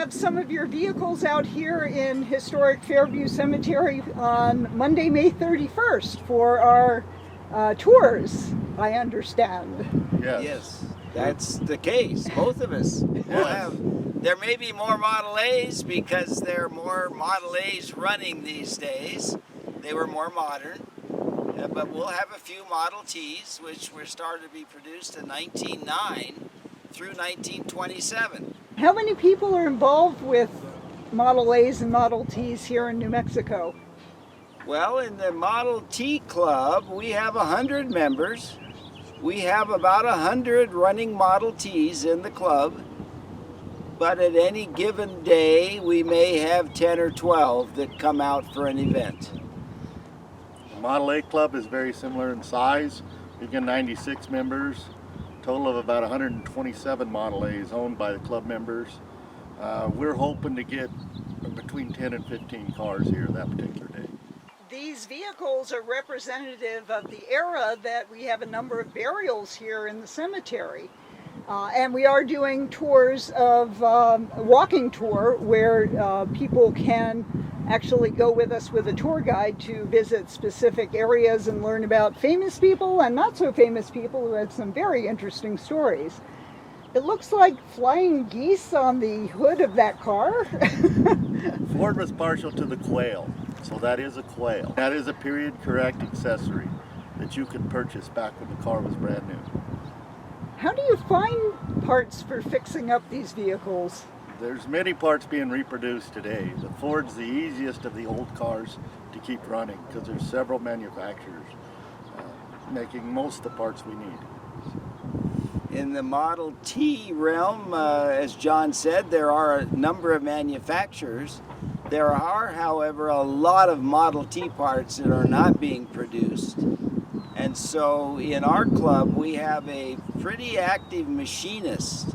have some of your vehicles out here in Historic Fairview Cemetery on Monday, May 31st for our tours, I understand. Yes, that's the case. Both of us. We'll have, there may be more Model A's because there are more Model A's running these days. They were more modern. But we'll have a few Model T's, which were started to be produced in 1909 through 1927. How many people are involved with Model A's and Model T's here in New Mexico? Well, in the Model T Club, we have 100 members. We have about 100 running Model T's in the club. But at any given day, we may have 10 or 12 that come out for an event. The Model A Club is very similar in size. We've got 96 members, total of about 127 Model A's owned by the club members. We're hoping to get between 10 and 15 cars here that particular day. These vehicles are representative of the era that we have a number of burials here in the cemetery. And we are doing tours of a walking tour where people can actually go with us with a tour guide to visit specific areas and learn about famous people and not so famous people who had some very interesting stories. It looks like flying geese on the hood of that car. Ford was partial to the quail, so that is a quail. That is a period correct accessory that you could purchase back when the car was brand new. How do you find parts for fixing up these vehicles? There's many parts being reproduced today. The Ford's the easiest of the old cars to keep running because there's several manufacturers making most of the parts we need. In the Model T realm, as John said, there are a number of manufacturers. There are, however, a lot of Model T parts that are not being produced. And so in our club, we have a pretty active machinist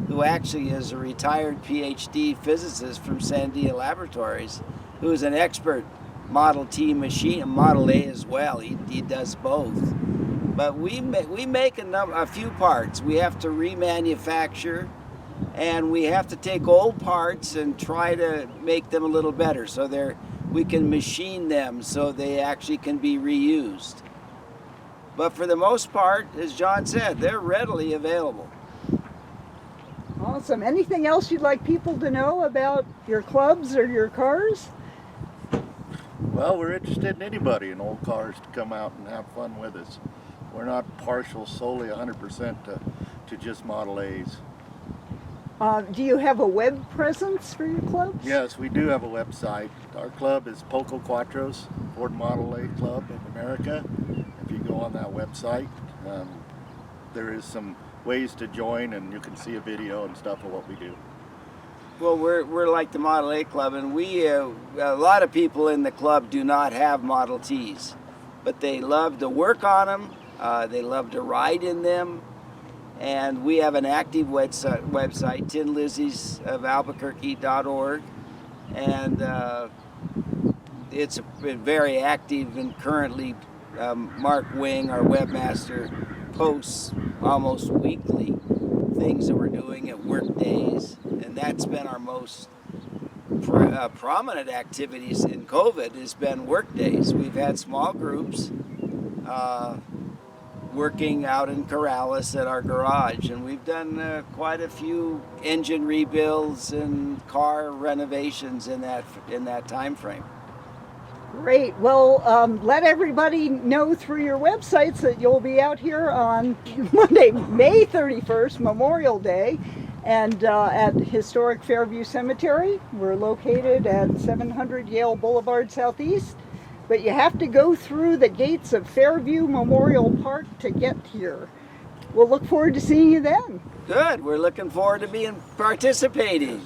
who actually is a retired PhD physicist from Sandia Laboratories, who is an expert Model T machine, Model A as well. He does both. But we make a few parts. We have to remanufacture, and we have to take old parts and try to make them a little better so we can machine them so they actually can be reused. But for the most part, as John said, they're readily available. Awesome. Anything else you'd like people to know about your clubs or your cars? Well, we're interested in anybody in old cars to come out and have fun with us. We're not partial solely 100% to just Model A's. Do you have a web presence for your clubs? Yes, we do have a website. Our club is Poco Quattros, Ford Model A Club of America. If you go on that website, there is some ways to join, and you can see a video and stuff of what we do. Well, we're like the Model A Club, and a lot of people in the club do not have Model Ts, but they love to work on them, they love to ride in them, and we have an active website, tinlizziesofalbuquerque.org, and it's been very active, and currently Mark Wing, our webmaster, posts almost weekly things that we're doing at work days, and that's been our most prominent activities in COVID has been work days. We've had small groups working out in Corrales at our garage, and we've done quite a few engine rebuilds and car renovations in that time frame. Great. Well, let everybody know through your websites that you'll be out here on Monday, May 31st, Memorial Day, and at Historic Fairview Cemetery. We're located at 700 Yale Boulevard Southeast, but you have to go through the gates of Fairview Memorial Park to get here. We'll look forward to seeing you then. Good. We're looking forward to participating.